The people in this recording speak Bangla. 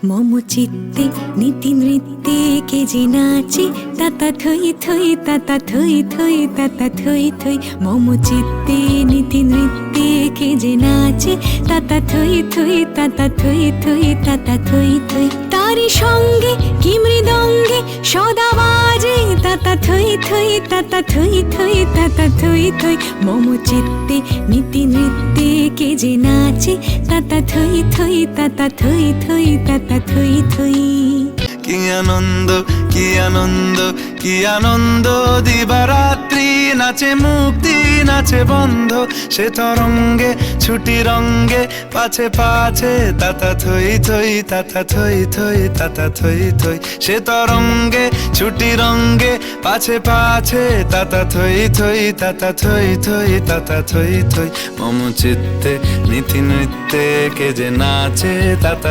মম চিত্তে নীতি নৃত্যে কে যে নাচে তাতা থই থই তাতা থই থই তাতা থই থই। মম চিত্তে নীতি নৃত্যে কে যে নাচে তাতা থই থই তাতা থই থই তাতা থই থই। তারি সঙ্গে কি মৃদঙ্গে সদা বাজে তাতা থই থই তাতা থই থই তাতা থই থই। মম চিত্তে নীতি নৃত্যে কে যে নাচে তাতা থই থই তাতা থই থই তাতা থই থই। কি আনন্দ কি আনন্দ কি আনন্দ, দিবারাত্রি নাচে মুক্তি নাচে বন্ধ। সে তরঙ্গে ছুটি রঙ্গে পাছে পাছে তাতা থই থই তাতা থই থই তাতা থই থই। সে তরঙ্গে ছুটি রঙ্গে পাছে পাছে তাতা থই থই তাতা থই থই তাতা থই থই। মম চিত্তে নীতি নৃত্যে কে যে নাচে তাতা